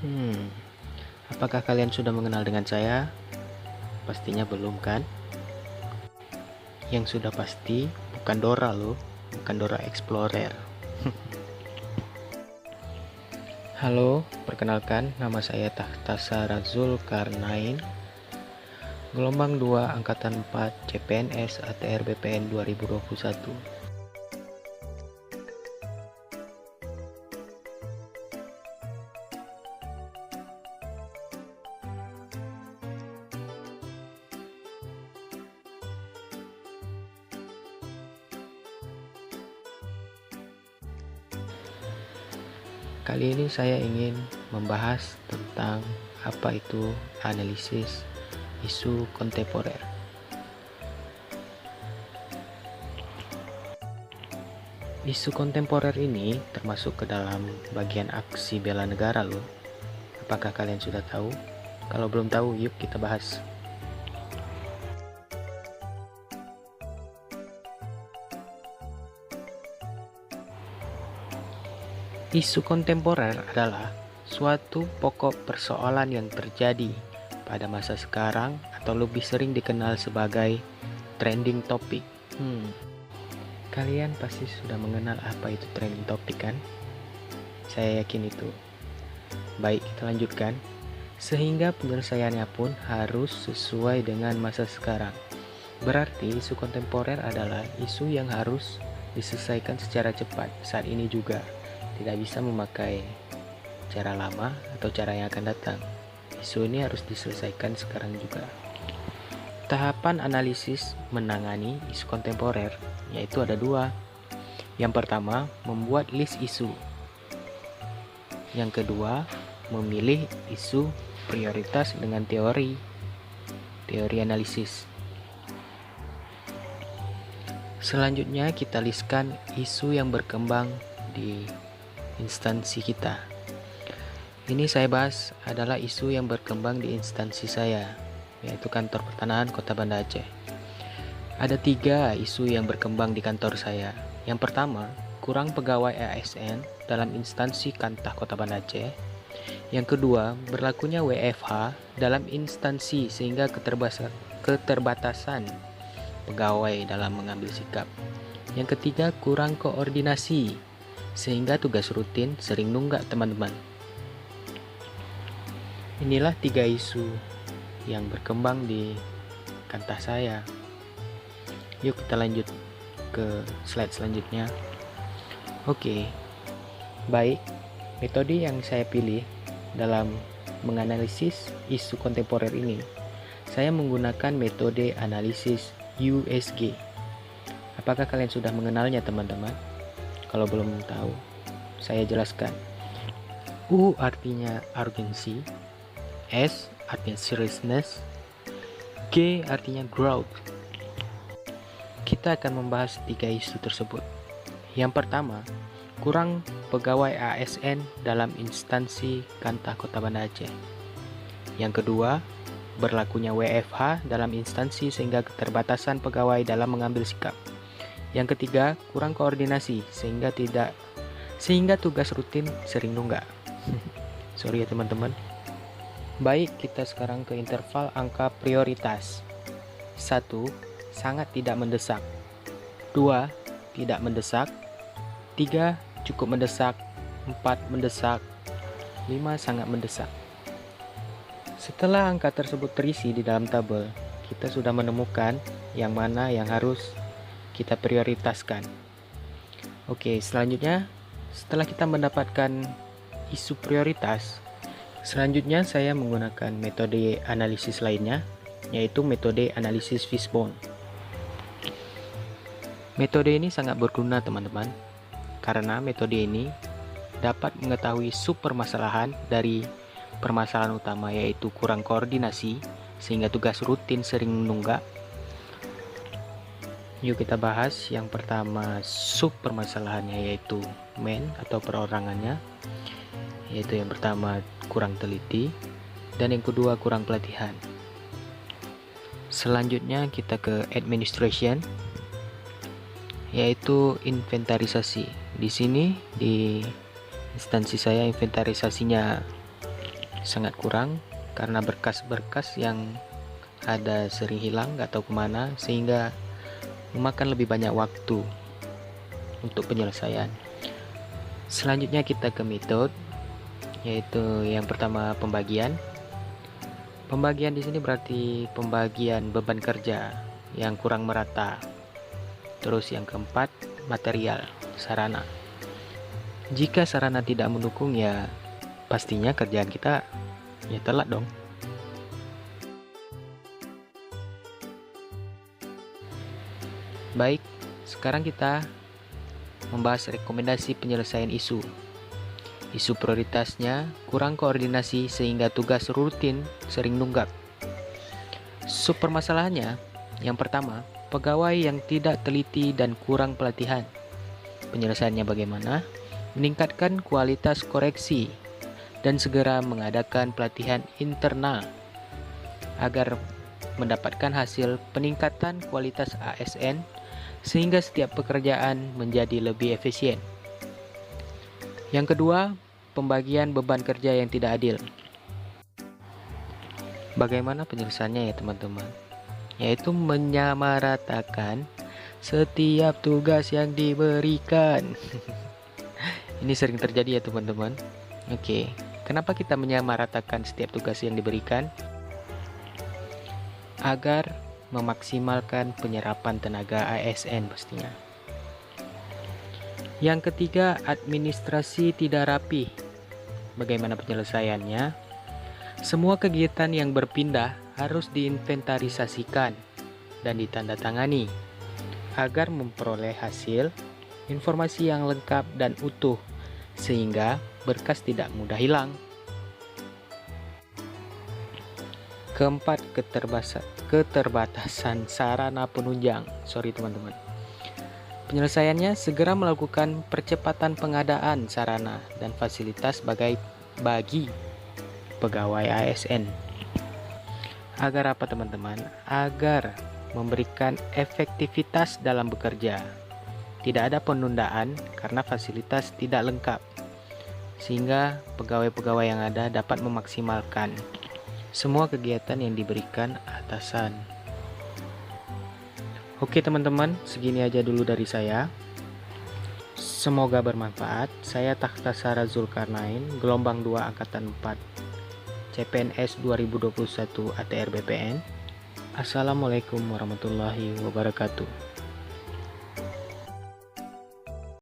Hmm, apakah kalian sudah mengenal dengan saya? Pastinya belum kan? Yang sudah pasti bukan Dora loh, bukan Dora Explorer. Halo, perkenalkan nama saya Tahtasara Zulkarnain, gelombang 2 angkatan 4 CPNS ATR BPN 2021. Kali ini saya ingin membahas tentang apa itu analisis isu kontemporer. Isu kontemporer ini termasuk ke dalam bagian aksi bela negara loh. Apakah kalian sudah tahu? Kalau belum tahu, yuk kita bahas. Isu kontemporer adalah suatu pokok persoalan yang terjadi pada masa sekarang atau lebih sering dikenal sebagai trending topic. Kalian pasti sudah mengenal apa itu trending topic kan? Saya yakin itu. Baik, kita lanjutkan. Sehingga penyelesaiannya pun harus sesuai dengan masa sekarang. Berarti isu kontemporer adalah isu yang harus diselesaikan secara cepat saat ini juga. Tidak bisa memakai cara lama atau cara yang akan datang. Isu ini harus diselesaikan sekarang juga. Tahapan analisis menangani isu kontemporer yaitu ada dua. Yang pertama, membuat list isu. Yang kedua, memilih isu prioritas dengan teori analisis. Selanjutnya kita listkan isu yang berkembang di instansi kita. Ini saya bahas adalah isu yang berkembang di instansi saya, yaitu Kantor Pertanahan Kota Banda Aceh. Ada 3 isu yang berkembang di kantor saya. Yang pertama, kurang pegawai ASN dalam instansi Kantah Kota Banda Aceh. Yang kedua, berlakunya WFH dalam instansi sehingga keterbatasan pegawai dalam mengambil sikap. Yang ketiga, kurang koordinasi sehingga tugas rutin sering nunggak teman-teman. Inilah 3 isu yang berkembang di kantah saya. Yuk kita lanjut ke slide selanjutnya. Oke, baik. Metode yang saya pilih dalam menganalisis isu kontemporer ini, saya menggunakan metode analisis USG. Apakah kalian sudah mengenalnya teman-teman? Kalau belum tahu, saya jelaskan. U artinya urgency, S artinya seriousness, G artinya growth. Kita akan membahas 3 isu tersebut. Yang pertama, kurang pegawai ASN dalam instansi Kantah Kota Banda Aceh. Yang kedua, berlakunya WFH dalam instansi sehingga keterbatasan pegawai dalam mengambil sikap. Yang ketiga, kurang koordinasi sehingga tugas rutin sering nunggak. Sorry ya teman-teman. Baik, kita sekarang ke interval angka prioritas. 1. Sangat tidak mendesak. 2. Tidak mendesak. 3. Cukup mendesak. 4. Mendesak. 5. Sangat mendesak. Setelah angka tersebut terisi di dalam tabel, kita sudah menemukan yang mana yang harus kita prioritaskan. Oke, selanjutnya setelah kita mendapatkan isu prioritas, selanjutnya saya menggunakan metode analisis lainnya, yaitu metode analisis fishbone. Metode ini sangat berguna teman-teman, karena metode ini dapat mengetahui sub permasalahan dari permasalahan utama, yaitu kurang koordinasi sehingga tugas rutin sering menunggak. Yuk kita bahas yang pertama, sub permasalahannya yaitu main atau perorangannya, yaitu yang pertama kurang teliti dan yang kedua kurang pelatihan. Selanjutnya kita ke administration, yaitu inventarisasi. Di sini di instansi saya inventarisasinya sangat kurang karena berkas-berkas yang ada sering hilang, nggak tahu kemana, sehingga memakan lebih banyak waktu untuk penyelesaian. Selanjutnya kita ke metode, yaitu yang pertama pembagian. Pembagian di sini berarti pembagian beban kerja yang kurang merata. Terus yang keempat, material, sarana. Jika sarana tidak mendukung, ya pastinya kerjaan kita ya telat dong. Baik, sekarang kita membahas rekomendasi penyelesaian isu. Isu prioritasnya kurang koordinasi sehingga tugas rutin sering nunggak. Sub permasalahannya, yang pertama, pegawai yang tidak teliti dan kurang pelatihan. Penyelesaiannya bagaimana? Meningkatkan kualitas koreksi dan segera mengadakan pelatihan internal agar mendapatkan hasil peningkatan kualitas ASN sehingga setiap pekerjaan menjadi lebih efisien. Yang kedua, pembagian beban kerja yang tidak adil. Bagaimana penyelesaiannya ya teman-teman? Yaitu menyamaratakan setiap tugas yang diberikan. Ini sering terjadi ya teman-teman. Oke, kenapa kita menyamaratakan setiap tugas yang diberikan? Agar memaksimalkan penyerapan tenaga ASN pastinya. Yang ketiga, administrasi tidak rapi. Bagaimana penyelesaiannya? Semua kegiatan yang berpindah harus diinventarisasikan dan ditandatangani agar memperoleh hasil informasi yang lengkap dan utuh sehingga berkas tidak mudah hilang. Keempat, keterbatasan sarana penunjang. Teman-teman. Penyelesaiannya segera melakukan percepatan pengadaan sarana dan fasilitas bagi pegawai ASN. Agar apa teman-teman? Agar memberikan efektivitas dalam bekerja. Tidak ada penundaan karena fasilitas tidak lengkap. Sehingga pegawai-pegawai yang ada dapat memaksimalkan semua kegiatan yang diberikan atasan. Oke teman-teman, segini aja dulu dari saya. Semoga bermanfaat. Saya Tahtasara Zulkarnain, gelombang 2 angkatan 4, CPNS 2021 ATR BPN. Assalamualaikum warahmatullahi wabarakatuh.